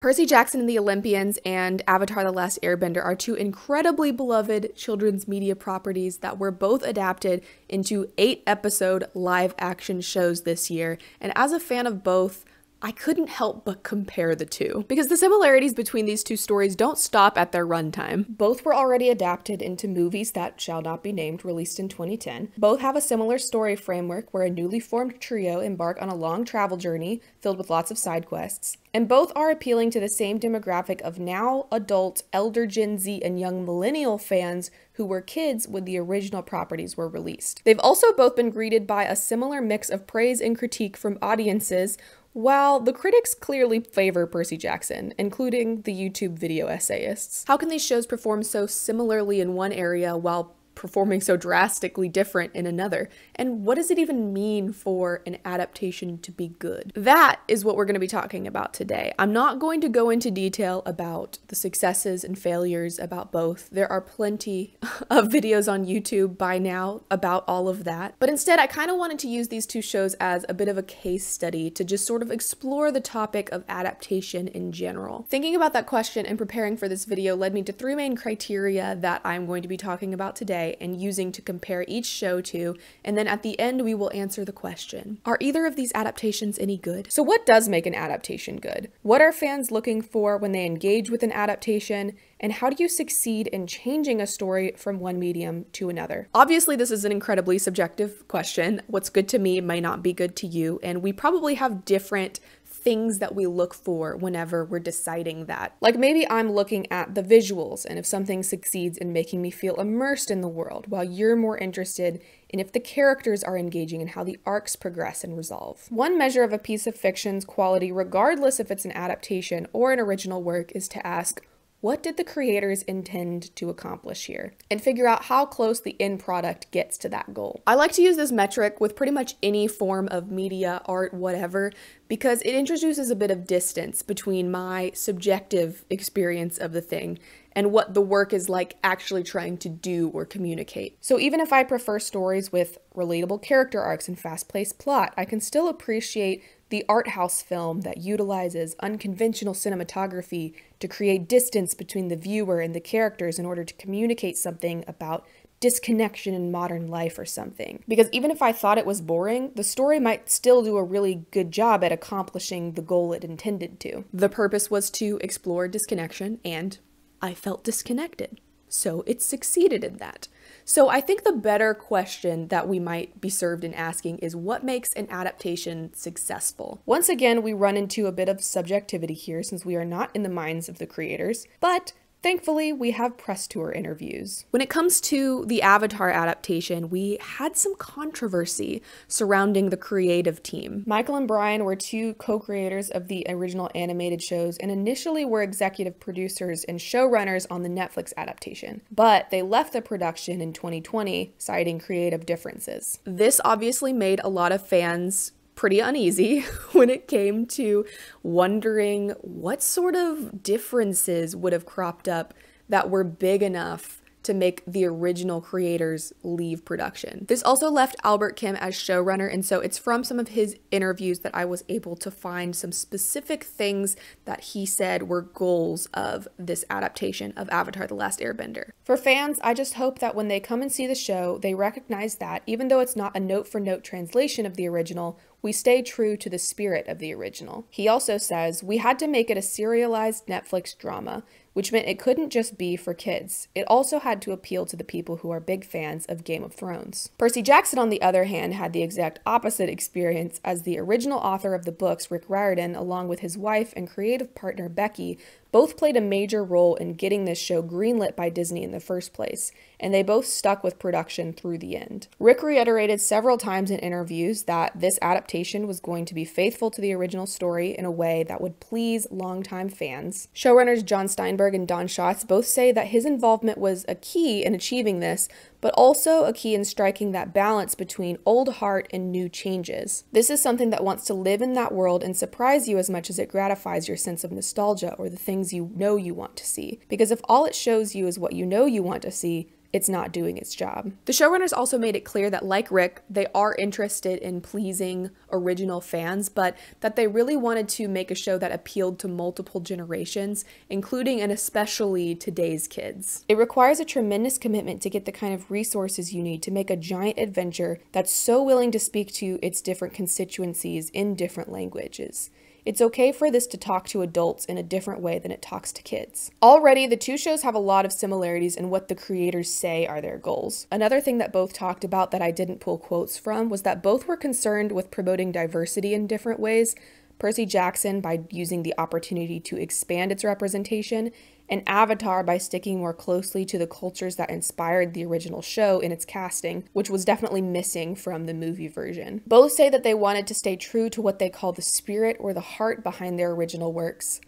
Percy Jackson and the Olympians and Avatar: The Last Airbender are two incredibly beloved children's media properties that were both adapted into 8-episode live-action shows this year, and as a fan of both, I couldn't help but compare the two, because the similarities between these two stories don't stop at their runtime. Both were already adapted into movies that shall not be named, released in 2010. Both have a similar story framework where a newly formed trio embark on a long travel journey filled with lots of side quests. And both are appealing to the same demographic of now adult, elder Gen Z, and young millennial fans who were kids when the original properties were released. They've also both been greeted by a similar mix of praise and critique from audiences, while the critics clearly favor Percy Jackson, including the YouTube video essayists. How can these shows perform so similarly in one area while performing so drastically different in another? And what does it even mean for an adaptation to be good? That is what we're going to be talking about today. I'm not going to go into detail about the successes and failures about both. There are plenty of videos on YouTube by now about all of that. But instead, I kind of wanted to use these two shows as a bit of a case study to just sort of explore the topic of adaptation in general. Thinking about that question and preparing for this video led me to 3 main criteria that I'm going to be talking about today and using to compare each show to, and then at the end we will answer the question, are either of these adaptations any good? So what does make an adaptation good? What are fans looking for when they engage with an adaptation? And how do you succeed in changing a story from one medium to another? Obviously, this is an incredibly subjective question. What's good to me may not be good to you, and we probably have different things that we look for whenever we're deciding that. Like maybe I'm looking at the visuals and if something succeeds in making me feel immersed in the world, while you're more interested in if the characters are engaging and how the arcs progress and resolve. One measure of a piece of fiction's quality, regardless if it's an adaptation or an original work, is to ask, what did the creators intend to accomplish here? And figure out how close the end product gets to that goal. I like to use this metric with pretty much any form of media, art, whatever, because it introduces a bit of distance between my subjective experience of the thing and what the work is like actually trying to do or communicate. So even if I prefer stories with relatable character arcs and fast-paced plot, I can still appreciate the art house film that utilizes unconventional cinematography to create distance between the viewer and the characters in order to communicate something about disconnection in modern life or something. Because even if I thought it was boring, the story might still do a really good job at accomplishing the goal it intended to. The purpose was to explore disconnection, and I felt disconnected. So it succeeded in that. So I think the better question that we might be served in asking is what makes an adaptation successful? Once again, we run into a bit of subjectivity here since we are not in the minds of the creators, but thankfully, we have press tour interviews. When it comes to the Avatar adaptation, we had some controversy surrounding the creative team. Migl and Brian were 2 co-creators of the original animated shows and initially were executive producers and showrunners on the Netflix adaptation, but they left the production in 2020, citing creative differences. This obviously made a lot of fans pretty uneasy when it came to wondering what sort of differences would have cropped up that were big enough to make the original creators leave production. This also left Albert Kim as showrunner, and so it's from some of his interviews that I was able to find some specific things that he said were goals of this adaptation of Avatar: The Last Airbender. For fans, I just hope that when they come and see the show, they recognize that, even though it's not a note-for-note translation of the original, we stay true to the spirit of the original. He also says, we had to make it a serialized Netflix drama, which meant it couldn't just be for kids. It also had to appeal to the people who are big fans of Game of Thrones. Percy Jackson, on the other hand, had the exact opposite experience, as the original author of the books, Rick Riordan, along with his wife and creative partner Becky, both played a major role in getting this show greenlit by Disney in the first place, and they both stuck with production through the end. Rick reiterated several times in interviews that this adaptation was going to be faithful to the original story in a way that would please longtime fans. Showrunners John Steinberg and Don Schatz both say that his involvement was a key in achieving this, but also a key in striking that balance between old heart and new changes. This is something that wants to live in that world and surprise you as much as it gratifies your sense of nostalgia or the things you know you want to see. Because if all it shows you is what you know you want to see, it's not doing its job. The showrunners also made it clear that, like Rick, they are interested in pleasing original fans, but that they really wanted to make a show that appealed to multiple generations, including and especially today's kids. It requires a tremendous commitment to get the kind of resources you need to make a giant adventure that's so willing to speak to its different constituencies in different languages. It's okay for this to talk to adults in a different way than it talks to kids. Already, the two shows have a lot of similarities in what the creators say are their goals. Another thing that both talked about that I didn't pull quotes from was that both were concerned with promoting diversity in different ways. Percy Jackson by using the opportunity to expand its representation, and Avatar by sticking more closely to the cultures that inspired the original show in its casting, which was definitely missing from the movie version. Both say that they wanted to stay true to what they call the spirit or the heart behind their original works.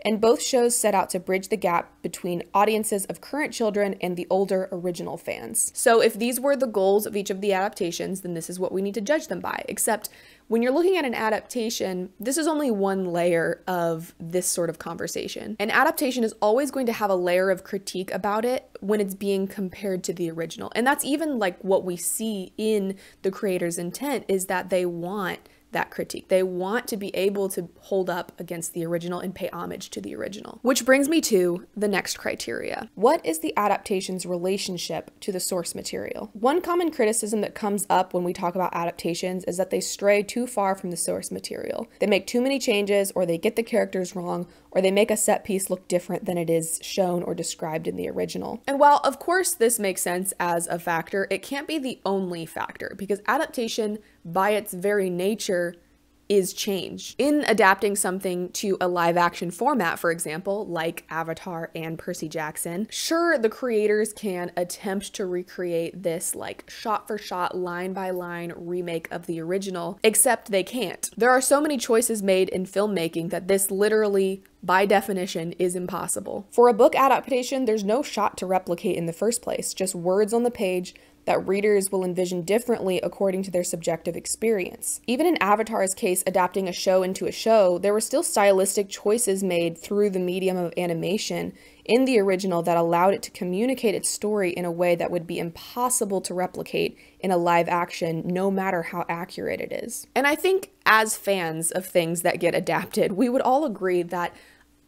And both shows set out to bridge the gap between audiences of current children and the older original fans. So if these were the goals of each of the adaptations, then this is what we need to judge them by. Except when you're looking at an adaptation, this is only one layer of this sort of conversation. An adaptation is always going to have a layer of critique about it when it's being compared to the original. And that's even like what we see in the creator's intent, is that they want that critique. They want to be able to hold up against the original and pay homage to the original. Which brings me to the next criteria. What is the adaptation's relationship to the source material? One common criticism that comes up when we talk about adaptations is that they stray too far from the source material. They make too many changes, or they get the characters wrong, or they make a set piece look different than it is shown or described in the original. And while of course this makes sense as a factor, it can't be the only factor, because adaptation by its very nature is change. In adapting something to a live action format, for example, like Avatar and Percy Jackson, sure, the creators can attempt to recreate this like shot for shot, line by line remake of the original, except they can't. There are so many choices made in filmmaking that this literally, by definition, is impossible. For a book adaptation, there's no shot to replicate in the first place, just words on the page that readers will envision differently according to their subjective experience. Even in Avatar's case, adapting a show into a show, there were still stylistic choices made through the medium of animation in the original that allowed it to communicate its story in a way that would be impossible to replicate in a live action, no matter how accurate it is. And I think as fans of things that get adapted, we would all agree that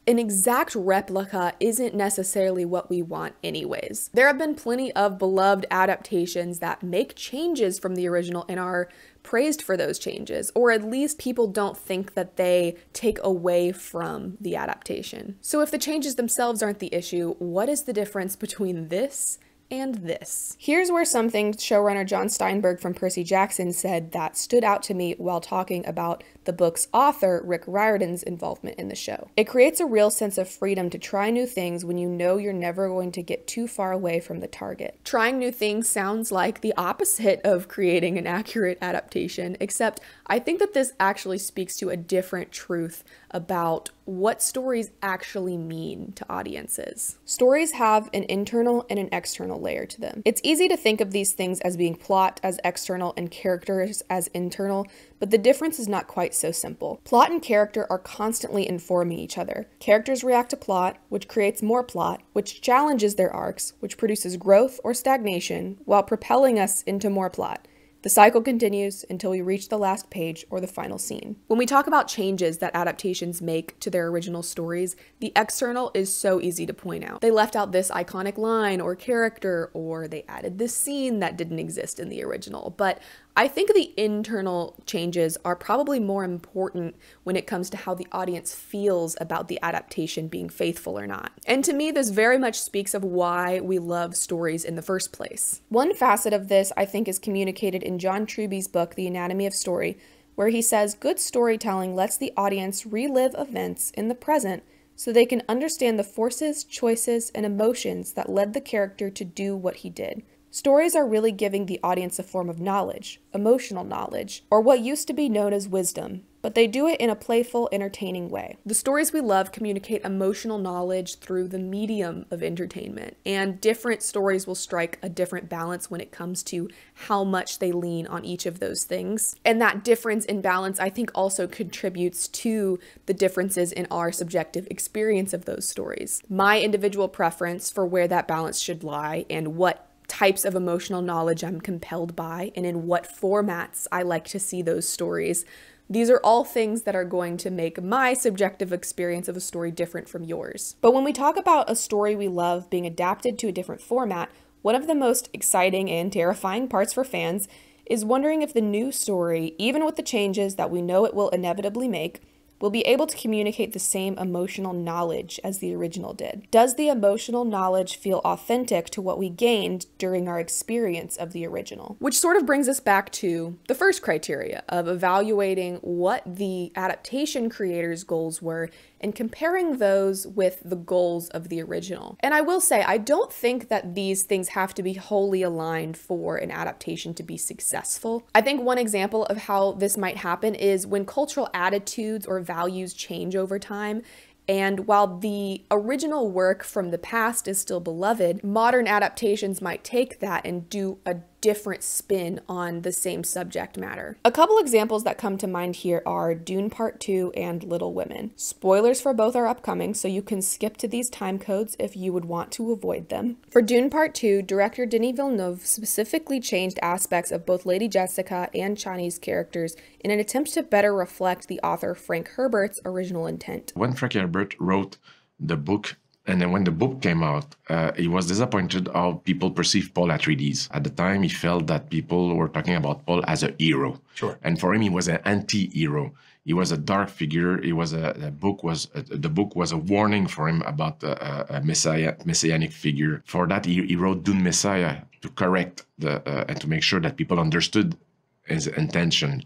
an exact replica isn't necessarily what we want anyways. There have been plenty of beloved adaptations that make changes from the original and are praised for those changes, or at least people don't think that they take away from the adaptation. So if the changes themselves aren't the issue, what is the difference between this and this? Here's where something showrunner John Steinberg from Percy Jackson said that stood out to me while talking about the book's author, Rick Riordan's involvement in the show. It creates a real sense of freedom to try new things when you know you're never going to get too far away from the target. Trying new things sounds like the opposite of creating an accurate adaptation, except I think that this actually speaks to a different truth about what stories actually mean to audiences. Stories have an internal and an external layer to them. It's easy to think of these things as being plot as external and characters as internal, but the difference is not quite so simple. Plot and character are constantly informing each other. Characters react to plot, which creates more plot, which challenges their arcs, which produces growth or stagnation, while propelling us into more plot. The cycle continues until we reach the last page or the final scene. When we talk about changes that adaptations make to their original stories, the external is so easy to point out. They left out this iconic line or character, or they added this scene that didn't exist in the original. But I think the internal changes are probably more important when it comes to how the audience feels about the adaptation being faithful or not. And to me, this very much speaks of why we love stories in the first place. One facet of this, I think, is communicated in John Truby's book, The Anatomy of Story, where he says good storytelling lets the audience relive events in the present so they can understand the forces, choices, and emotions that led the character to do what he did. Stories are really giving the audience a form of knowledge, emotional knowledge, or what used to be known as wisdom, but they do it in a playful, entertaining way. The stories we love communicate emotional knowledge through the medium of entertainment, and different stories will strike a different balance when it comes to how much they lean on each of those things. And that difference in balance, I think, also contributes to the differences in our subjective experience of those stories. My individual preference for where that balance should lie and what types of emotional knowledge I'm compelled by and in what formats I like to see those stories. These are all things that are going to make my subjective experience of a story different from yours. But when we talk about a story we love being adapted to a different format, one of the most exciting and terrifying parts for fans is wondering if the new story, even with the changes that we know it will inevitably make, will be able to communicate the same emotional knowledge as the original did. Does the emotional knowledge feel authentic to what we gained during our experience of the original? Which sort of brings us back to the first criteria of evaluating what the adaptation creators' goals were and comparing those with the goals of the original. And I will say, I don't think that these things have to be wholly aligned for an adaptation to be successful. I think one example of how this might happen is when cultural attitudes or values change over time. And while the original work from the past is still beloved, modern adaptations might take that and do a different spin on the same subject matter. A couple examples that come to mind here are Dune Part 2 and Little Women. Spoilers for both are upcoming, so you can skip to these time codes if you would want to avoid them. For Dune Part 2, director Denis Villeneuve specifically changed aspects of both Lady Jessica and Chani's characters in an attempt to better reflect the author Frank Herbert's original intent. When Frank Herbert wrote the book, and then when the book came out, he was disappointed how people perceived Paul Atreides. At the time, he felt that people were talking about Paul as a hero. Sure. And for him, he was an anti-hero. He was a dark figure. He was the book was a warning for him about a messianic figure. For that, he wrote Dune Messiah to correct and to make sure that people understood his intention.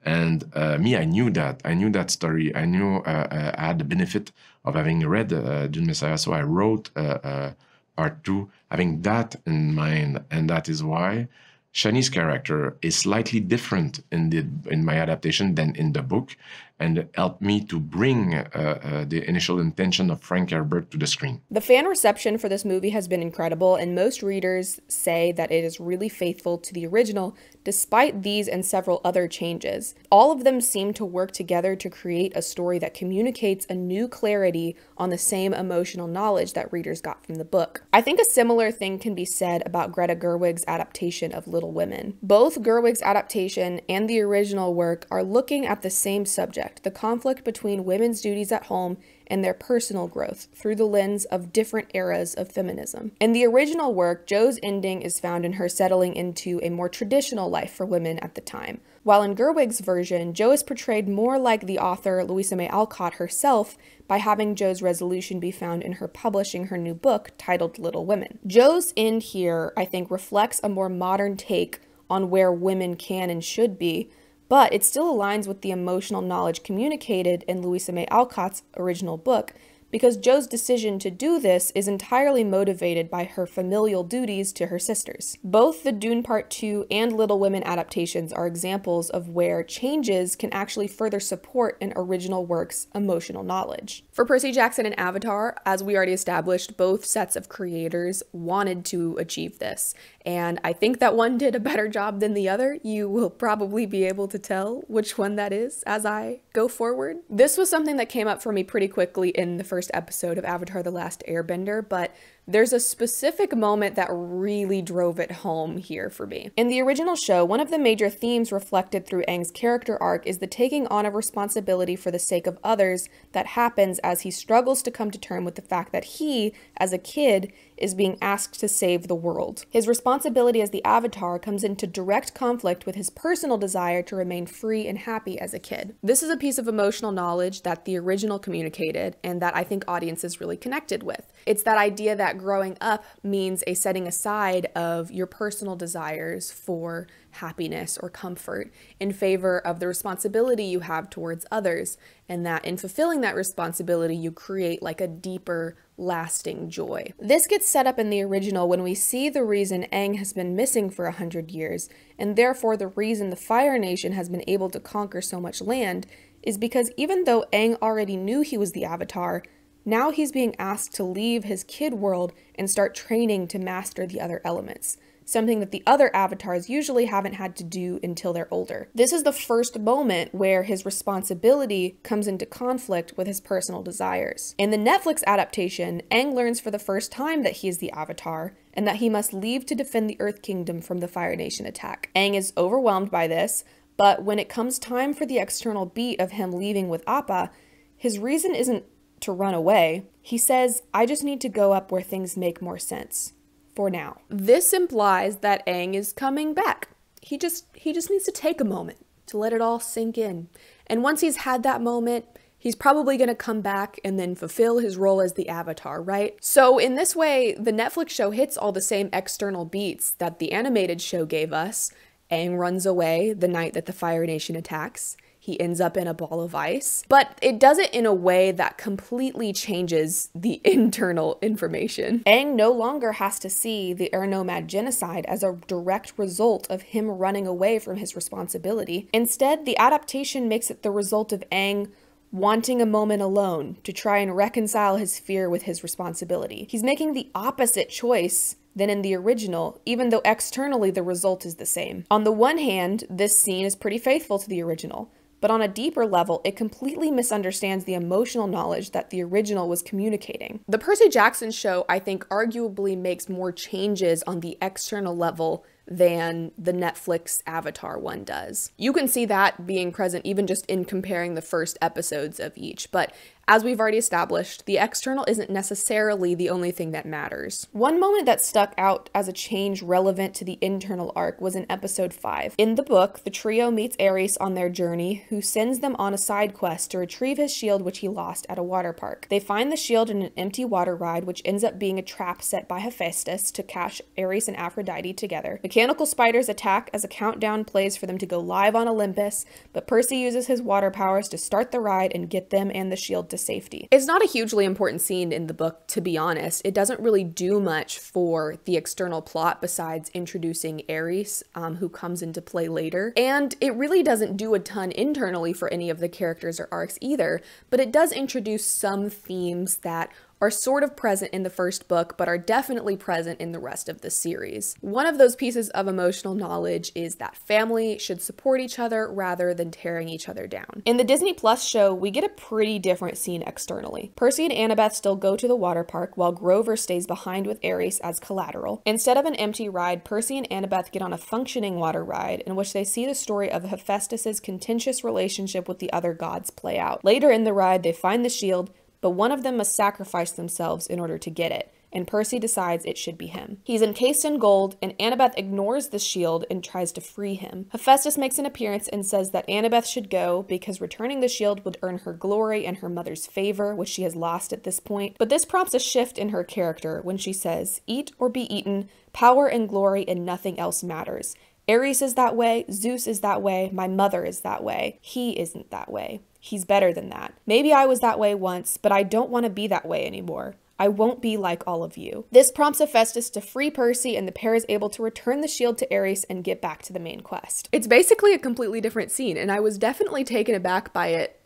And me, I knew that story. I knew I had the benefit of having read Dune Messiah, so I wrote part 2, having that in mind, and that is why Chani's character is slightly different in my adaptation than in the book, and helped me to bring the initial intention of Frank Herbert to the screen. The fan reception for this movie has been incredible, and most readers say that it is really faithful to the original, despite these and several other changes. All of them seem to work together to create a story that communicates a new clarity on the same emotional knowledge that readers got from the book. I think a similar thing can be said about Greta Gerwig's adaptation of Little Women. Both Gerwig's adaptation and the original work are looking at the same subject, the conflict between women's duties at home and their personal growth through the lens of different eras of feminism. In the original work, Jo's ending is found in her settling into a more traditional life for women at the time, while in Gerwig's version, Jo is portrayed more like the author Louisa May Alcott herself by having Jo's resolution be found in her publishing her new book titled Little Women. Jo's end here, I think, reflects a more modern take on where women can and should be, but it still aligns with the emotional knowledge communicated in Louisa May Alcott's original book, because Jo's decision to do this is entirely motivated by her familial duties to her sisters. Both the Dune Part 2 and Little Women adaptations are examples of where changes can actually further support an original work's emotional knowledge. For Percy Jackson and Avatar, as we already established, both sets of creators wanted to achieve this, and I think that one did a better job than the other. You will probably be able to tell which one that is as I go forward. This was something that came up for me pretty quickly in the first episode of Avatar: The Last Airbender, but there's a specific moment that really drove it home here for me. In the original show, one of the major themes reflected through Aang's character arc is the taking on of responsibility for the sake of others that happens as he struggles to come to terms with the fact that he, as a kid, is being asked to save the world. His responsibility as the Avatar comes into direct conflict with his personal desire to remain free and happy as a kid. This is a piece of emotional knowledge that the original communicated and that I think audiences really connected with. It's that idea that growing up means a setting aside of your personal desires for happiness or comfort in favor of the responsibility you have towards others, and that in fulfilling that responsibility you create like a deeper, lasting joy. This gets set up in the original when we see the reason Aang has been missing for 100 years, and therefore the reason the Fire Nation has been able to conquer so much land is because even though Aang already knew he was the Avatar, now he's being asked to leave his kid world and start training to master the other elements. something that the other avatars usually haven't had to do until they're older. This is the first moment where his responsibility comes into conflict with his personal desires. In the Netflix adaptation, Aang learns for the first time that he is the Avatar, and that he must leave to defend the Earth Kingdom from the Fire Nation attack. Aang is overwhelmed by this, but when it comes time for the external beat of him leaving with Appa, his reason isn't to run away. He says, "I just need to go up where things make more sense. For now." This implies that Aang is coming back. He just needs to take a moment to let it all sink in. And once he's had that moment, he's probably going to come back and then fulfill his role as the Avatar, right? So in this way, the Netflix show hits all the same external beats that the animated show gave us. Aang runs away the night that the Fire Nation attacks. He ends up in a ball of ice, but it does it in a way that completely changes the internal information. Aang no longer has to see the Air Nomad genocide as a direct result of him running away from his responsibility. Instead, the adaptation makes it the result of Aang wanting a moment alone to try and reconcile his fear with his responsibility. He's making the opposite choice than in the original, even though externally the result is the same. On the one hand, this scene is pretty faithful to the original, but on a deeper level, it completely misunderstands the emotional knowledge that the original was communicating. The Percy Jackson show, I think, arguably makes more changes on the external level than the Netflix Avatar one does. You can see that being present even just in comparing the first episodes of each, but as we've already established, the external isn't necessarily the only thing that matters. One moment that stuck out as a change relevant to the internal arc was in episode 5. In the book, the trio meets Ares on their journey, who sends them on a side quest to retrieve his shield which he lost at a water park. They find the shield in an empty water ride, which ends up being a trap set by Hephaestus to catch Ares and Aphrodite together. Mechanical spiders attack as a countdown plays for them to go live on Olympus, but Percy uses his water powers to start the ride and get them and the shield to safety. It's not a hugely important scene in the book, to be honest. It doesn't really do much for the external plot besides introducing Ares, who comes into play later. And it really doesn't do a ton internally for any of the characters or arcs either, but it does introduce some themes that are sort of present in the first book, but are definitely present in the rest of the series. One of those pieces of emotional knowledge is that family should support each other rather than tearing each other down. In the Disney Plus show, we get a pretty different scene externally. Percy and Annabeth still go to the water park, while Grover stays behind with Ares as collateral. Instead of an empty ride, Percy and Annabeth get on a functioning water ride, in which they see the story of Hephaestus' contentious relationship with the other gods play out. Later in the ride, they find the shield, but one of them must sacrifice themselves in order to get it, and Percy decides it should be him. He's encased in gold, and Annabeth ignores the shield and tries to free him. Hephaestus makes an appearance and says that Annabeth should go because returning the shield would earn her glory and her mother's favor, which she has lost at this point. But this prompts a shift in her character when she says, "Eat or be eaten, power and glory and nothing else matters. Ares is that way, Zeus is that way, my mother is that way. He isn't that way. He's better than that. Maybe I was that way once, but I don't want to be that way anymore. I won't be like all of you." This prompts Hephaestus to free Percy, and the pair is able to return the shield to Ares and get back to the main quest. It's basically a completely different scene, and I was definitely taken aback by it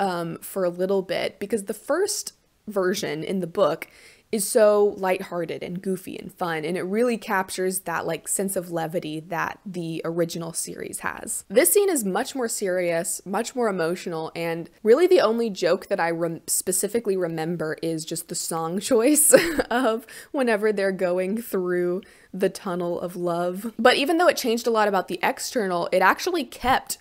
for a little bit, because the first version in the book is so lighthearted and goofy and fun, and it really captures that sense of levity that the original series has. This scene is much more serious, much more emotional, and really the only joke that I specifically remember is just the song choice of whenever they're going through the tunnel of love. But even though it changed a lot about the external, it actually kept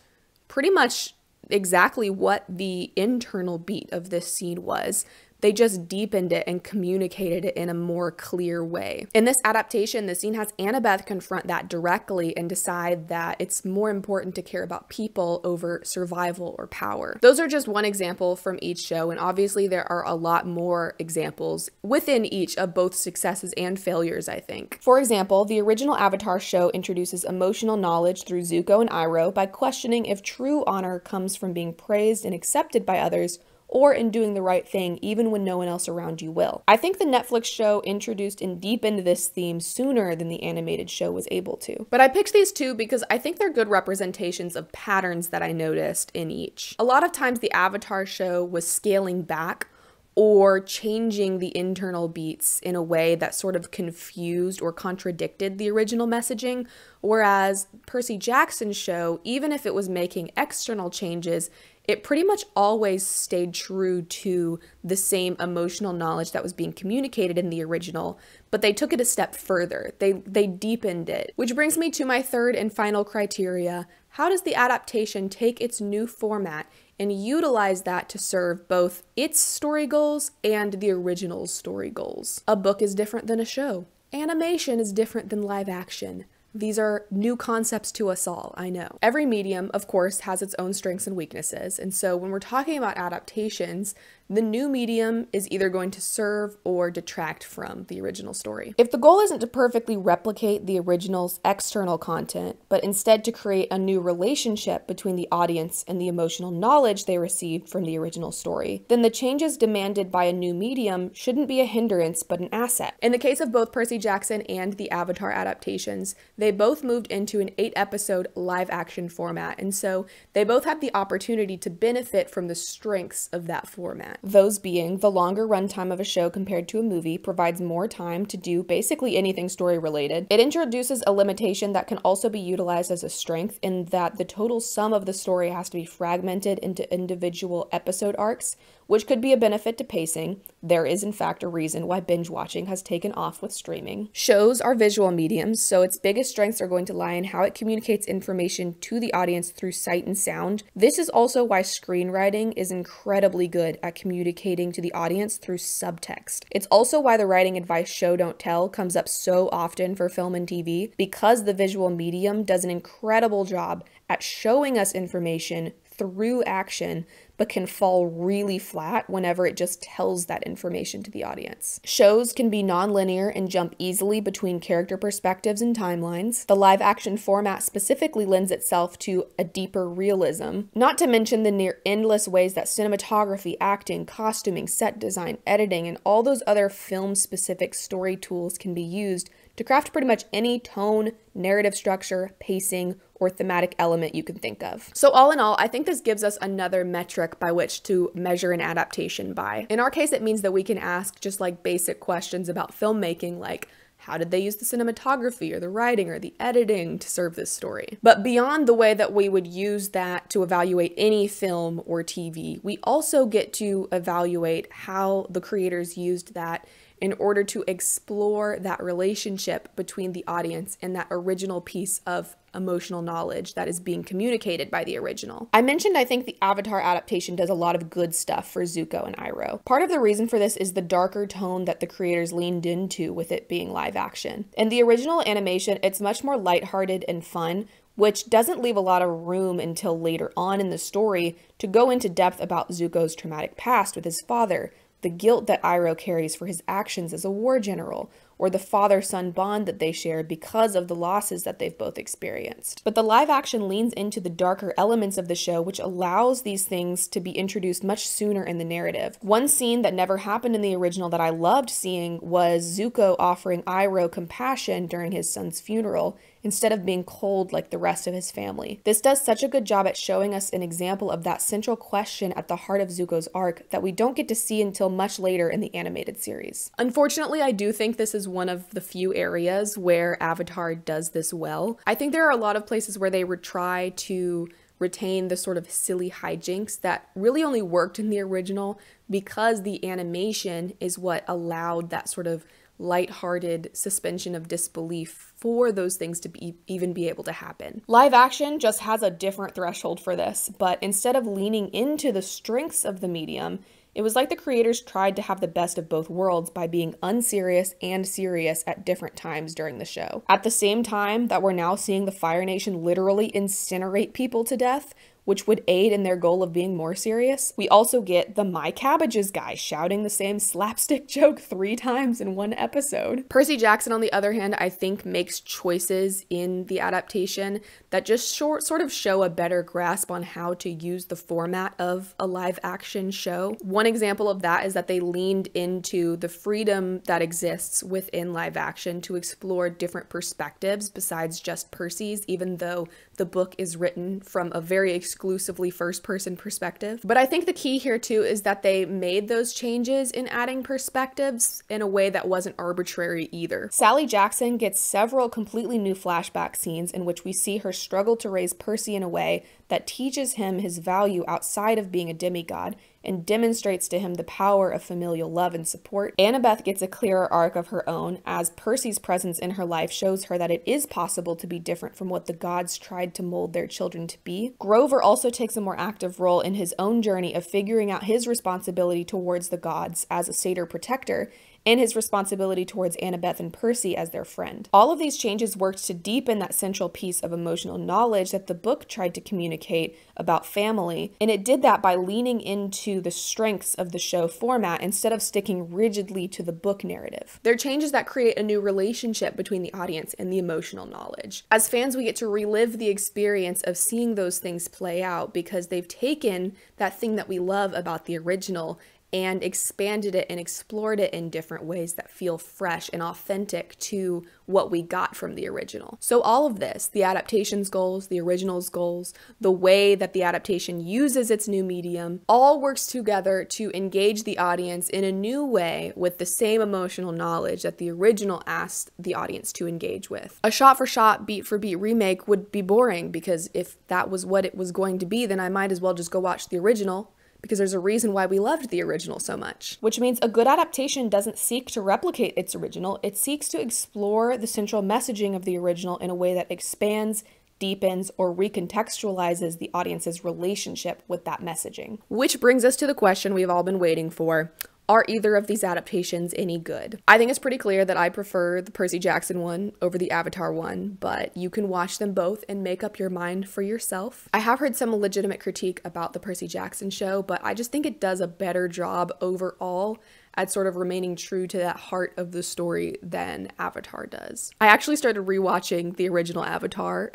pretty much exactly what the internal beat of this scene was. They just deepened it and communicated it in a more clear way. In this adaptation, the scene has Annabeth confront that directly and decide that it's more important to care about people over survival or power. Those are just one example from each show, and obviously there are a lot more examples within each of both successes and failures, I think. For example, the original Avatar show introduces emotional knowledge through Zuko and Iroh by questioning if true honor comes from being praised and accepted by others, or in doing the right thing even when no one else around you will. I think the Netflix show introduced and deepened this theme sooner than the animated show was able to. But I picked these two because I think they're good representations of patterns that I noticed in each. A lot of times the Avatar show was scaling back or changing the internal beats in a way that sort of confused or contradicted the original messaging, whereas Percy Jackson's show, even if it was making external changes, it pretty much always stayed true to the same emotional knowledge that was being communicated in the original, but they took it a step further. They deepened it. Which brings me to my third and final criteria. How does the adaptation take its new format and utilize that to serve both its story goals and the original's story goals? A book is different than a show. Animation is different than live action. These are new concepts to us all, I know. Every medium, of course, has its own strengths and weaknesses, and so when we're talking about adaptations, the new medium is either going to serve or detract from the original story. If the goal isn't to perfectly replicate the original's external content, but instead to create a new relationship between the audience and the emotional knowledge they received from the original story, then the changes demanded by a new medium shouldn't be a hindrance but an asset. In the case of both Percy Jackson and the Avatar adaptations, they both moved into an 8-episode live-action format, and so they both have the opportunity to benefit from the strengths of that format. Those being, the longer runtime of a show compared to a movie provides more time to do basically anything story related. It introduces a limitation that can also be utilized as a strength in that the total sum of the story has to be fragmented into individual episode arcs, which could be a benefit to pacing. There is in fact a reason why binge watching has taken off with streaming. Shows are visual mediums, so its biggest strengths are going to lie in how it communicates information to the audience through sight and sound. This is also why screenwriting is incredibly good at communicating to the audience through subtext. It's also why the writing advice show don't tell comes up so often for film and TV, because the visual medium does an incredible job at showing us information through action, but can fall really flat whenever it just tells that information to the audience. Shows can be non-linear and jump easily between character perspectives and timelines. The live-action format specifically lends itself to a deeper realism, not to mention the near endless ways that cinematography, acting, costuming, set design, editing, and all those other film-specific story tools can be used to craft pretty much any tone, narrative structure, pacing, or thematic element you can think of. So all in all, I think this gives us another metric by which to measure an adaptation by. In our case, it means that we can ask just like basic questions about filmmaking, like how did they use the cinematography or the writing or the editing to serve this story? But beyond the way that we would use that to evaluate any film or TV, we also get to evaluate how the creators used that in order to explore that relationship between the audience and that original piece of emotional knowledge that is being communicated by the original. I mentioned I think the Avatar adaptation does a lot of good stuff for Zuko and Iroh. Part of the reason for this is the darker tone that the creators leaned into with it being live action. In the original animation, it's much more lighthearted and fun, which doesn't leave a lot of room until later on in the story to go into depth about Zuko's traumatic past with his father, the guilt that Iroh carries for his actions as a war general, or the father-son bond that they share because of the losses that they've both experienced. But the live action leans into the darker elements of the show, which allows these things to be introduced much sooner in the narrative. One scene that never happened in the original that I loved seeing was Zuko offering Iroh compassion during his son's funeral, instead of being cold like the rest of his family. This does such a good job at showing us an example of that central question at the heart of Zuko's arc that we don't get to see until much later in the animated series. Unfortunately, I do think this is one of the few areas where Avatar does this well. I think there are a lot of places where they would try to retain the sort of silly hijinks that really only worked in the original because the animation is what allowed that sort of lighthearted suspension of disbelief for those things to even be able to happen. Live action just has a different threshold for this, but instead of leaning into the strengths of the medium, it was like the creators tried to have the best of both worlds by being unserious and serious at different times during the show. At the same time that we're now seeing the Fire Nation literally incinerate people to death, which would aid in their goal of being more serious, we also get the My Cabbages guy shouting the same slapstick joke 3 times in one episode. Percy Jackson, on the other hand, I think makes choices in the adaptation that just sort of show a better grasp on how to use the format of a live action show. One example of that is that they leaned into the freedom that exists within live action to explore different perspectives besides just Percy's, even though the book is written from a very exclusively first-person perspective. But I think the key here too is that they made those changes in adding perspectives in a way that wasn't arbitrary either. Sally Jackson gets several completely new flashback scenes in which we see her struggle to raise Percy in a way that teaches him his value outside of being a demigod and demonstrates to him the power of familial love and support. Annabeth gets a clearer arc of her own, as Percy's presence in her life shows her that it is possible to be different from what the gods tried to mold their children to be. Grover also takes a more active role in his own journey of figuring out his responsibility towards the gods as a satyr protector, and his responsibility towards Annabeth and Percy as their friend. All of these changes worked to deepen that central piece of emotional knowledge that the book tried to communicate about family, and it did that by leaning into the strengths of the show format instead of sticking rigidly to the book narrative. They're changes that create a new relationship between the audience and the emotional knowledge. As fans, we get to relive the experience of seeing those things play out because they've taken that thing that we love about the original and expanded it and explored it in different ways that feel fresh and authentic to what we got from the original. So all of this, the adaptation's goals, the original's goals, the way that the adaptation uses its new medium, all works together to engage the audience in a new way with the same emotional knowledge that the original asked the audience to engage with. A shot-for-shot, beat-for-beat remake would be boring, because if that was what it was going to be, then I might as well just go watch the original, because there's a reason why we loved the original so much. Which means a good adaptation doesn't seek to replicate its original, it seeks to explore the central messaging of the original in a way that expands, deepens, or recontextualizes the audience's relationship with that messaging. Which brings us to the question we've all been waiting for. Are either of these adaptations any good? I think it's pretty clear that I prefer the Percy Jackson one over the Avatar one, but you can watch them both and make up your mind for yourself. I have heard some legitimate critique about the Percy Jackson show, but I just think it does a better job overall at sort of remaining true to that heart of the story than Avatar does. I actually started rewatching the original Avatar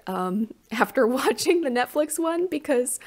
after watching the Netflix one because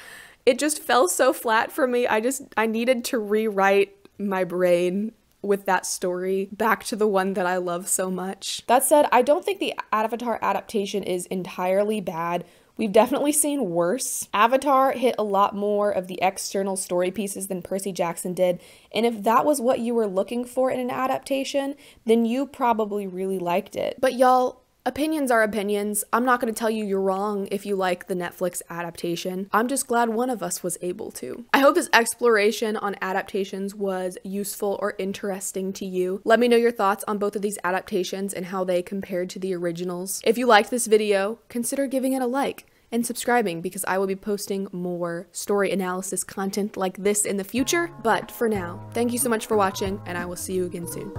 it just fell so flat for me. I needed to rewrite my brain with that story back to the one that I love so much. That said, I don't think the Avatar adaptation is entirely bad. We've definitely seen worse. Avatar hit a lot more of the external story pieces than Percy Jackson did, and if that was what you were looking for in an adaptation, then you probably really liked it. But y'all, opinions are opinions. I'm not going to tell you you're wrong if you like the Netflix adaptation. I'm just glad one of us was able to. I hope this exploration on adaptations was useful or interesting to you. Let me know your thoughts on both of these adaptations and how they compared to the originals. If you liked this video, consider giving it a like and subscribing, because I will be posting more story analysis content like this in the future. But for now, thank you so much for watching, and I will see you again soon.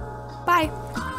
Bye!